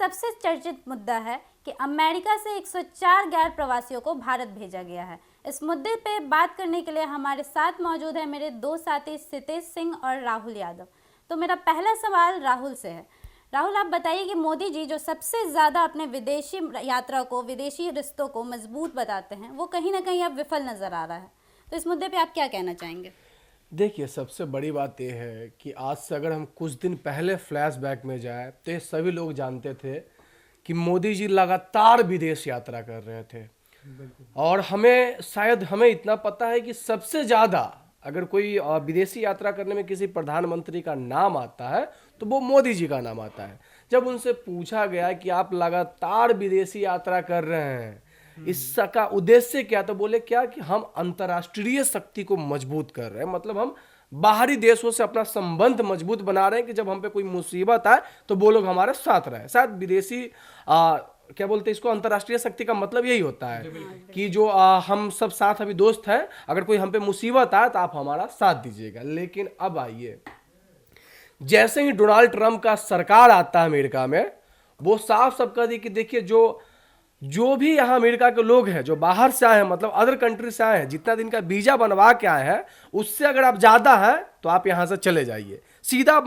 सबसे चर्चित मुद्दा है कि अमेरिका से 104 गैर प्रवासियों को भारत भेजा गया है। इस मुद्दे पे बात करने के लिए हमारे साथ मौजूद है मेरे दो साथी सितेश सिंह और राहुल यादव। तो मेरा पहला सवाल राहुल से है। राहुल, आप बताइए कि मोदी जी जो सबसे ज़्यादा अपने विदेशी यात्रा को, विदेशी रिश्तों को मजबूत बताते हैं, वो कहीं ना कहीं अब विफल नज़र आ रहा है। तो इस मुद्दे पे आप क्या कहना चाहेंगे? देखिए, सबसे बड़ी बात यह है कि आज से अगर हम कुछ दिन पहले फ्लैशबैक में जाए तो ये सभी लोग जानते थे कि मोदी जी लगातार विदेश यात्रा कर रहे थे। और हमें इतना पता है कि सबसे ज़्यादा अगर कोई विदेशी यात्रा करने में किसी प्रधानमंत्री का नाम आता है तो वो मोदी जी का नाम आता है। जब उनसे पूछा गया कि आप लगातार विदेशी यात्रा कर रहे हैं, इसका उद्देश्य क्या, तो बोले क्या कि हम अंतर्राष्ट्रीय शक्ति को मजबूत कर रहे हैं, मतलब हम बाहरी देशों से अपना संबंध मजबूत बना रहे हैं कि जब हम पे कोई मुसीबत आए तो वो लोग हमारे साथ रहे। शायद विदेशी क्या बोलते हैं इसको, अंतर्राष्ट्रीय शक्ति का मतलब यही होता है कि जो हम सब साथ अभी दोस्त हैं, अगर कोई हम पे मुसीबत आए तो आप हमारा साथ दीजिएगा। लेकिन अब आइए, जैसे ही डोनाल्ड ट्रंप का सरकार आता है अमेरिका में, वो साफ सब कह दी कि देखिए जो भी यहाँ अमेरिका के लोग हैं जो बाहर से आए हैं, मतलब अदर कंट्री से आए हैं, जितना दिन का वीजा बनवा के आए हैं उससे अगर आप ज्यादा हैं तो आप यहाँ से चले जाइए। सीधा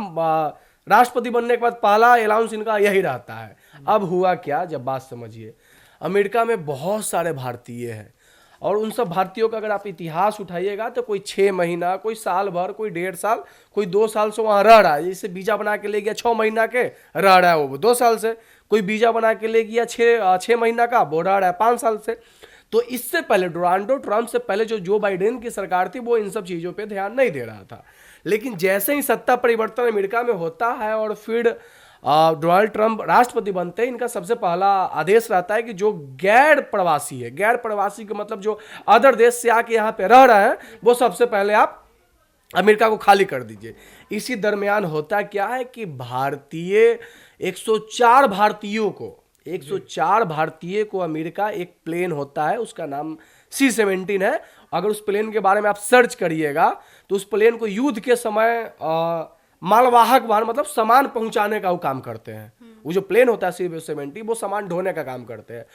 राष्ट्रपति बनने के बाद पहला अनाउंस इनका यही रहता है। अब हुआ क्या, जब बात समझिए, अमेरिका में बहुत सारे भारतीय हैं और उन सब भारतीयों का अगर आप इतिहास उठाइएगा तो कोई 6 महीना, कोई साल भर, कोई 1.5 साल, कोई 2 साल से वहाँ रह रहा है। जैसे वीजा बना के ले गया 6 महीना के, रह रहा है वो 2 साल से। कोई वीजा बना के ले गया 6 महीना का, वो रह रहा है 5 साल से। तो इससे पहले डोनाल्ड ट्रंप से पहले जो बाइडेन की सरकार थी वो इन सब चीज़ों पे ध्यान नहीं दे रहा था। लेकिन जैसे ही सत्ता परिवर्तन अमेरिका में होता है और फिर डोनाल्ड ट्रंप राष्ट्रपति बनते हैं, इनका सबसे पहला आदेश रहता है कि जो गैर प्रवासी है, गैर प्रवासी का मतलब जो अदर देश से आके यहाँ पे रह रहे हैं, वो सबसे पहले आप अमेरिका को खाली कर दीजिए। इसी दरमियान होता क्या है कि 104 भारतीयों को अमेरिका, एक प्लेन होता है उसका नाम C-17 है। अगर उस प्लेन के बारे में आप सर्च करिएगा तो उस प्लेन को युद्ध के समय मालवाहक वाहन, मतलब सामान पहुंचाने का वो काम करते हैं। वो जो प्लेन होता है C-17, वो सामान ढोने का काम करते हैं।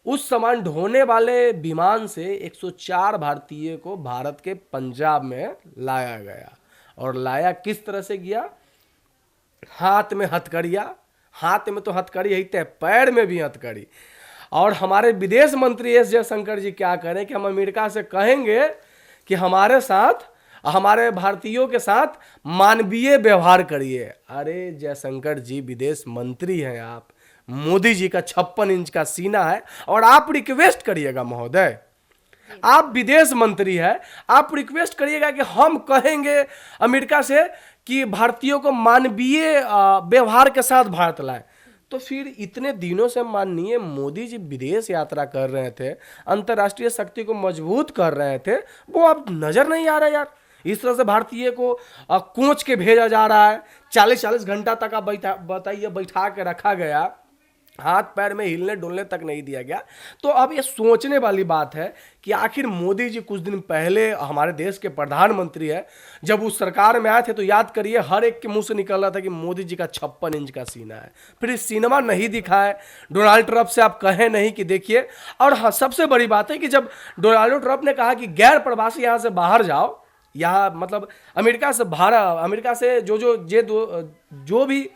उस सामान ढोने वाले विमान से 104 भारतीय को भारत के पंजाब में लाया गया। और लाया किस तरह से गया? हाथ में हथकड़िया, हाथ में तो हथकड़ी ही थे, पैर में भी हथकड़ी। और हमारे विदेश मंत्री एस जयशंकर जी क्या करें कि हम अमेरिका से कहेंगे कि हमारे साथ, हमारे भारतीयों के साथ मानवीय व्यवहार करिए। अरे जयशंकर जी विदेश मंत्री हैं आप, मोदी जी का 56 इंच का सीना है और आप रिक्वेस्ट करिएगा महोदय, आप विदेश मंत्री है, आप रिक्वेस्ट करिएगा कि हम कहेंगे अमेरिका से कि भारतीयों को मानवीय व्यवहार के साथ भारत लाए। तो फिर इतने दिनों से माननीय मोदी जी विदेश यात्रा कर रहे थे, अंतर्राष्ट्रीय शक्ति को मजबूत कर रहे थे, वो अब नजर नहीं आ रहा यार। इस तरह से भारतीय को कोच के भेजा जा रहा है, 40-40 घंटा तक आप बताइए बैठा के रखा गया, हाथ पैर में हिलने डुलने तक नहीं दिया गया। तो अब ये सोचने वाली बात है कि आखिर मोदी जी कुछ दिन पहले हमारे देश के प्रधानमंत्री है, जब उस सरकार में आए थे तो याद करिए हर एक के मुंह से निकल रहा था कि मोदी जी का 56 इंच का सीना है। फिर इस सिनेमा नहीं दिखा है, डोनाल्ड ट्रंप से आप कहें नहीं कि देखिए। और हाँ, सबसे बड़ी बात है कि जब डोनाल्ड ट्रंप ने कहा कि गैर प्रवासी यहाँ से बाहर जाओ, यहाँ मतलब अमेरिका से जो भी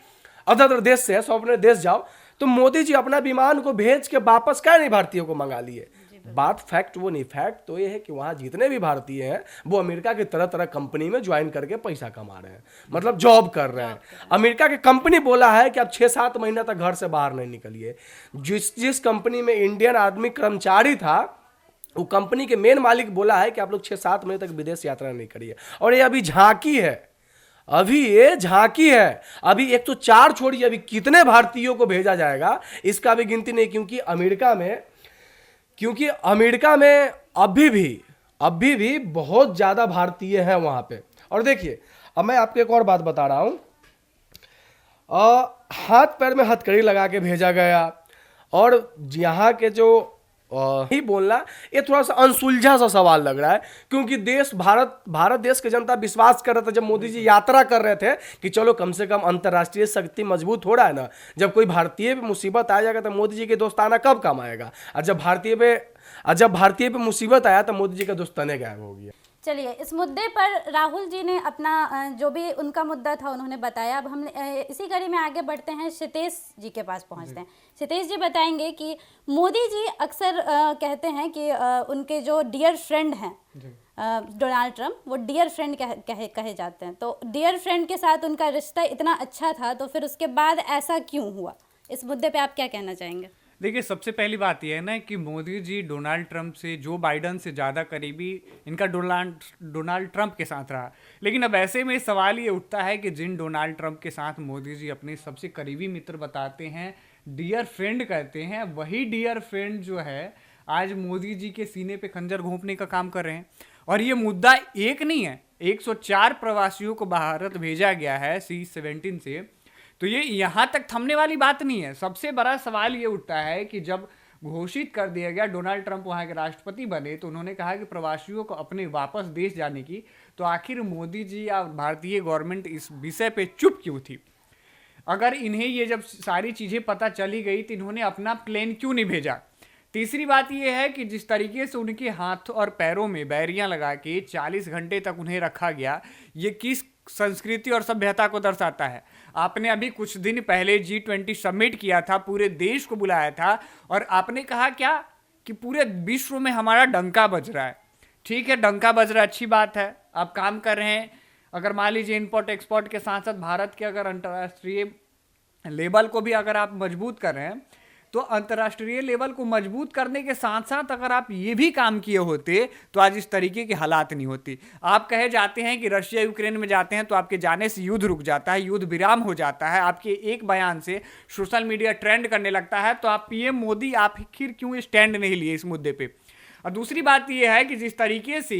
अदर देश से है सब अपने देश जाओ, तो मोदी जी अपना विमान को भेज के वापस क्या नहीं भारतीयों को मंगा लिए। बात फैक्ट वो नहीं, फैक्ट तो ये है कि वहाँ जितने भी भारतीय हैं वो अमेरिका की तरह तरह कंपनी में ज्वाइन करके पैसा कमा रहे हैं, मतलब जॉब कर रहे हैं। अमेरिका की कंपनी बोला है कि आप 6-7 महीना तक घर से बाहर नहीं निकलिए। जिस कंपनी में इंडियन आर्मी कर्मचारी था, वो कंपनी के मेन मालिक बोला है कि आप लोग 6-7 महीने तक विदेश यात्रा नहीं करिए। और ये अभी झांकी है, अभी 104 छोड़िए, अभी कितने भारतीयों को भेजा जाएगा इसका भी गिनती नहीं, क्योंकि अमेरिका में अभी भी बहुत ज्यादा भारतीय हैं वहां पे। और देखिए, अब मैं आपको एक और बात बता रहा हूं, हाथ पैर में हथकड़ी लगा के भेजा गया। और यहाँ के जो ही बोलना ये थोड़ा सा अनसुलझा सा सवाल लग रहा है, क्योंकि भारत देश की जनता विश्वास कर रहा था जब मोदी जी यात्रा कर रहे थे कि चलो कम से कम अंतर्राष्ट्रीय शक्ति मजबूत हो रहा है ना, जब कोई भारतीय पे मुसीबत आ जाएगा तो मोदी जी के दोस्ताना कब काम आएगा, और जब भारतीय पे मुसीबत आया तो मोदी जी का दोस्ताने गायब हो गया। चलिए, इस मुद्दे पर राहुल जी ने अपना जो भी उनका मुद्दा था उन्होंने बताया। अब हम इसी कड़ी में आगे बढ़ते हैं, क्षितेश जी के पास पहुंचते हैं। क्षितेश जी बताएंगे कि मोदी जी अक्सर कहते हैं कि उनके जो डियर फ्रेंड हैं डोनाल्ड ट्रंप, वो डियर फ्रेंड कहे जाते हैं। तो डियर फ्रेंड के साथ उनका रिश्ता इतना अच्छा था, तो फिर उसके बाद ऐसा क्यों हुआ? इस मुद्दे पे आप क्या कहना चाहेंगे? देखिए, सबसे पहली बात यह है ना कि मोदी जी डोनाल्ड ट्रंप से, जो बाइडन से ज़्यादा करीबी इनका डोनाल्ड ट्रंप के साथ रहा। लेकिन अब ऐसे में सवाल ये उठता है कि जिन डोनाल्ड ट्रंप के साथ मोदी जी अपने सबसे करीबी मित्र बताते हैं, डियर फ्रेंड कहते हैं, वही डियर फ्रेंड जो है आज मोदी जी के सीने पे खंजर घोंपने का काम कर रहे हैं। और ये मुद्दा एक नहीं है, 104 प्रवासियों को भारत भेजा गया है C-17 से। तो ये यहाँ तक थमने वाली बात नहीं है। सबसे बड़ा सवाल ये उठता है कि जब घोषित कर दिया गया, डोनाल्ड ट्रंप वहाँ के राष्ट्रपति बने, तो उन्होंने कहा कि प्रवासियों को अपने वापस देश जाने की, तो आखिर मोदी जी या भारतीय गवर्नमेंट इस विषय पे चुप क्यों थी? अगर इन्हें ये जब सारी चीज़ें पता चली गई तो इन्होंने अपना प्लेन क्यों नहीं भेजा? तीसरी बात यह है कि जिस तरीके से उनके हाथ और पैरों में बैरियां लगा के 40 घंटे तक उन्हें रखा गया, ये किस संस्कृति और सभ्यता को दर्शाता है? आपने अभी कुछ दिन पहले G20 समिट किया था, पूरे देश को बुलाया था, और आपने कहा क्या कि पूरे विश्व में हमारा डंका बज रहा है। ठीक है, डंका बज रहा है, अच्छी बात है, आप काम कर रहे हैं। अगर मान लीजिए इम्पोर्ट एक्सपोर्ट के साथ साथ भारत के अगर अंतर्राष्ट्रीय लेवल को भी अगर आप मजबूत कर रहे हैं, तो अंतर्राष्ट्रीय लेवल को मजबूत करने के साथ साथ अगर आप ये भी काम किए होते तो आज इस तरीके की हालात नहीं होती। आप कहे जाते हैं कि रशिया यूक्रेन में जाते हैं तो आपके जाने से युद्ध रुक जाता है, युद्ध विराम हो जाता है, आपके एक बयान से सोशल मीडिया ट्रेंड करने लगता है। तो आप पीएम मोदी आखिर क्यों स्टैंड नहीं लिए इस मुद्दे पर? और दूसरी बात यह है कि जिस तरीके से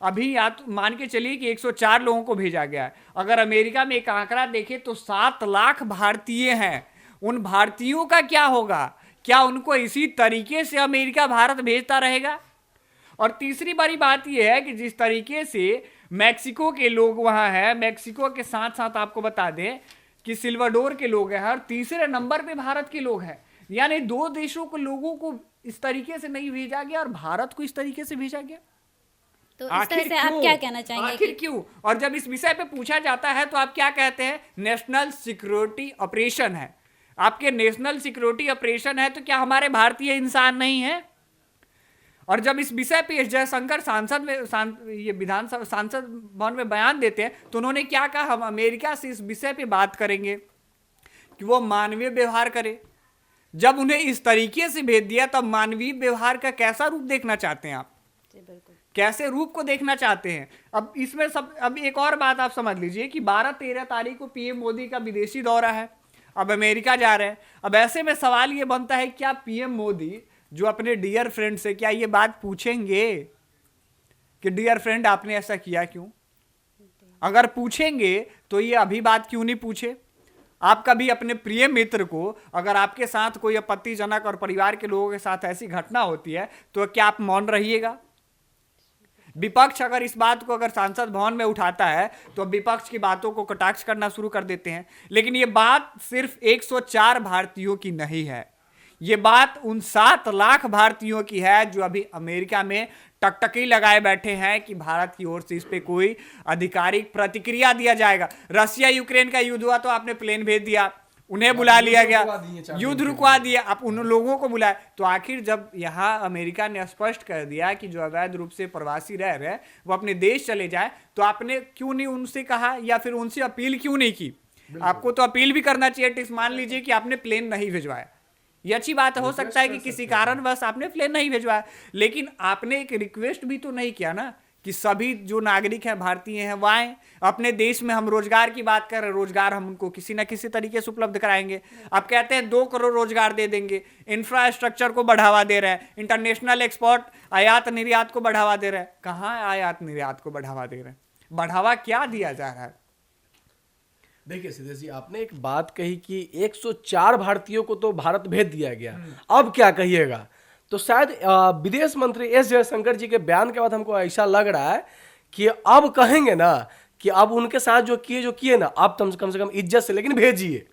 अभी या तो मान के चलिए कि 104 लोगों को भेजा गया है, अगर अमेरिका में एक आंकड़ा देखें तो 7 लाख भारतीय हैं। उन भारतीयों का क्या होगा? क्या उनको इसी तरीके से अमेरिका भारत भेजता रहेगा? और तीसरी बड़ी बात यह है कि जिस तरीके से मैक्सिको के लोग वहाँ हैं, मैक्सिको के साथ साथ आपको बता दें कि सिल्वाडोर के लोग हैं, और तीसरे नंबर पे भारत के लोग हैं। यानी दो देशों को लोगों को इस तरीके से नहीं भेजा गया और भारत को इस तरीके से भेजा गया। तो इस तरह से आप क्या कहना चाहेंगे? आखिर क्यों? और जब इस विषय पे पूछा जाता है तो आप क्या कहते हैं? नेशनल सिक्योरिटी ऑपरेशन है। आपके नेशनल सिक्योरिटी ऑपरेशन है तो क्या हमारे भारतीय इंसान नहीं है? और जब इस विषय पे जयशंकर ये विधानसभा सांसद भवन में बयान देते हैं तो उन्होंने क्या कहा? हम अमेरिका से इस विषय पे बात करेंगे कि वो मानवीय व्यवहार करे। जब उन्हें इस तरीके से भेज दिया तब मानवीय व्यवहार का कैसा रूप देखना चाहते हैं आप? कैसे रूप को देखना चाहते हैं? अब इसमें अब एक और बात आप समझ लीजिए कि 12-13 तारीख को पीएम मोदी का विदेशी दौरा है, अब अमेरिका जा रहे हैं। अब ऐसे में सवाल ये बनता है, क्या पीएम मोदी जो अपने डियर फ्रेंड से क्या ये बात पूछेंगे कि डियर फ्रेंड आपने ऐसा किया क्यों? अगर पूछेंगे तो ये अभी बात क्यों नहीं पूछे? आप कभी अपने प्रिय मित्र को, अगर आपके साथ कोई आपत्तिजनक और परिवार के लोगों के साथ ऐसी घटना होती है तो क्या आप मौन रहिएगा? विपक्ष अगर इस बात को अगर सांसद भवन में उठाता है तो विपक्ष की बातों को कटाक्ष करना शुरू कर देते हैं। लेकिन ये बात सिर्फ 104 भारतीयों की नहीं है, ये बात उन 7 लाख भारतीयों की है जो अभी अमेरिका में टकटकी लगाए बैठे हैं कि भारत की ओर से इस पे कोई आधिकारिक प्रतिक्रिया दिया जाएगा। रशिया यूक्रेन का युद्ध हुआ तो आपने प्लेन भेज दिया, उन्हें बुला लिया गया, युद्ध रुकवा दिया, आप उन लोगों को बुलाए। तो आखिर जब यहाँ अमेरिका ने स्पष्ट कर दिया कि जो अवैध रूप से प्रवासी रह रहे हैं वो अपने देश चले जाए, तो आपने क्यों नहीं उनसे कहा या फिर उनसे अपील क्यों नहीं की? आपको तो अपील भी करना चाहिए। मान लीजिए कि आपने प्लेन नहीं भिजवाया, ये अच्छी बात हो सकता है कि किसी कारणवश आपने प्लेन नहीं भिजवाया, लेकिन आपने एक रिक्वेस्ट भी तो नहीं किया ना कि सभी जो नागरिक हैं भारतीय हैं वो आए अपने देश में। हम रोजगार की बात कर रहे हैं, रोजगार हम उनको किसी ना किसी तरीके से उपलब्ध कराएंगे। आप कहते हैं 2 करोड़ रोजगार दे देंगे, इंफ्रास्ट्रक्चर को बढ़ावा दे रहे हैं, इंटरनेशनल एक्सपोर्ट आयात निर्यात को बढ़ावा दे रहे हैं। कहाँ आयात निर्यात को बढ़ावा दे रहे हैं? बढ़ावा क्या दिया जा रहा है? देखिए सिद्धेश जी, आपने एक बात कही कि 104 भारतीयों को तो भारत भेज दिया गया, अब क्या कहिएगा? तो शायद विदेश मंत्री एस जयशंकर जी के बयान के बाद हमको ऐसा लग रहा है कि अब कहेंगे ना कि अब उनके साथ जो किए ना, अब कम से कम इज्जत से लेकिन भेजिए,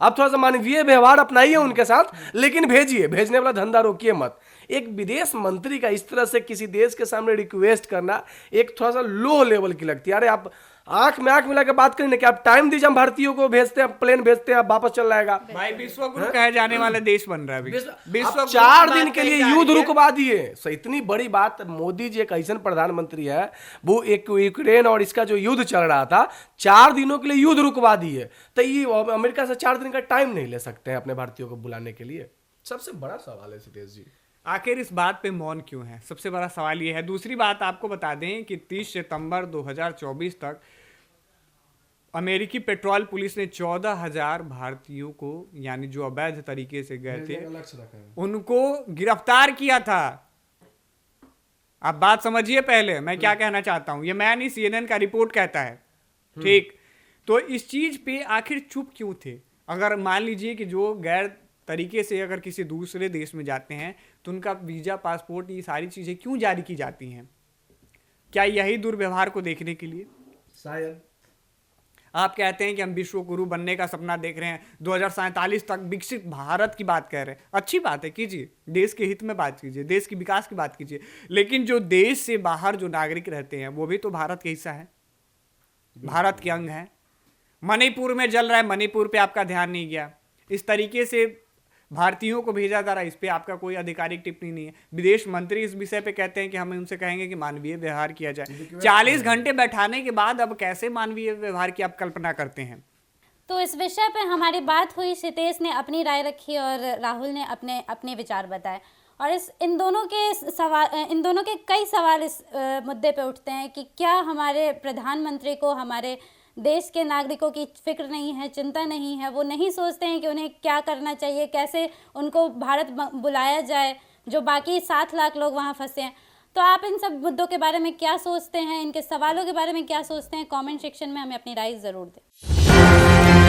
अब थोड़ा सा मानवीय व्यवहार अपनाइए उनके साथ, लेकिन भेजिए, भेजने वाला धंधा रोकिए मत। एक विदेश मंत्री का इस तरह से किसी देश के सामने रिक्वेस्ट करना एक थोड़ा सा लो लेवल की लगती है। अरे आप आंख में आंख मिला के बात करें ना कि आप टाइम दीजिए, हम भारतीयों को भेजते हैं, प्लेन भेजते हैं, आप वापस चल जाएगा। भाई विश्व गुरु कहे जाने वाला देश बन रहा है अभी। आप 4 दिन के लिए युद्ध रुकवा दिए। सो इतनी बड़ी बात, मोदी जी एक ऐसा प्रधानमंत्री है, वो एक यूक्रेन और इसका जो युद्ध चल रहा था 4 दिनों के लिए युद्ध रुकवा दिए, तो ये अमेरिका से 4 दिन का टाइम नहीं ले सकते हैं अपने भारतीयों को बुलाने के लिए। सबसे बड़ा सवाल है सितेश जी, आखिर इस बात पे मौन क्यों है? सबसे बड़ा सवाल ये है। दूसरी बात आपको बता दें कि 30 सितंबर 2024 तक अमेरिकी पेट्रोल पुलिस ने 14,000 भारतीयों को, यानी जो अवैध तरीके से गए थे, उनको गिरफ्तार किया था। आप बात समझिए पहले मैं क्या कहना चाहता हूं। ये मैं नहीं, CNN का रिपोर्ट कहता है, ठीक? तो इस चीज पे आखिर चुप क्यों थे? अगर मान लीजिए कि जो गैर तरीके से अगर किसी दूसरे देश में जाते हैं तो उनका वीजा, पासपोर्ट, ये सारी चीजें क्यों जारी की जाती हैं? क्या यही दुर्व्यवहार को देखने के लिए? शायद। आप कहते हैं कि हम विश्व गुरु बनने का सपना देख रहे हैं, 2047 तक विकसित भारत की बात कह रहे हैं। अच्छी बात है, कीजिए, देश के हित में बात कीजिए, देश के विकास की बात कीजिए, लेकिन जो देश से बाहर जो नागरिक रहते हैं वो भी तो भारत का हिस्सा है, भारत के अंग है। मणिपुर में जल रहा है, मणिपुर पे आपका ध्यान नहीं गया। इस तरीके से भारतीयों को भेजा जा रहा है, इस पे आपका कोई आधिकारिक टिप्पणी नहीं है। विदेश मंत्री इस विषय पे कहते हैं कि हम उनसे कहेंगे कि मानवीय व्यवहार किया जाए। 40 घंटे बैठाने के बाद अब कैसे मानवीय व्यवहार की आप कल्पना करते हैं? तो इस विषय पे हमारी बात हुई, सितेश ने अपनी राय रखी और राहुल ने अपने विचार बताए। और इन दोनों के कई सवाल इस मुद्दे पे उठते हैं कि क्या हमारे प्रधानमंत्री को हमारे देश के नागरिकों की फिक्र नहीं है, चिंता नहीं है? वो नहीं सोचते हैं कि उन्हें क्या करना चाहिए, कैसे उनको भारत बुलाया जाए, जो बाकी 7 लाख लोग वहाँ फंसे हैं। तो आप इन सब मुद्दों के बारे में क्या सोचते हैं, इनके सवालों के बारे में क्या सोचते हैं? कमेंट सेक्शन में हमें अपनी राय ज़रूर दें।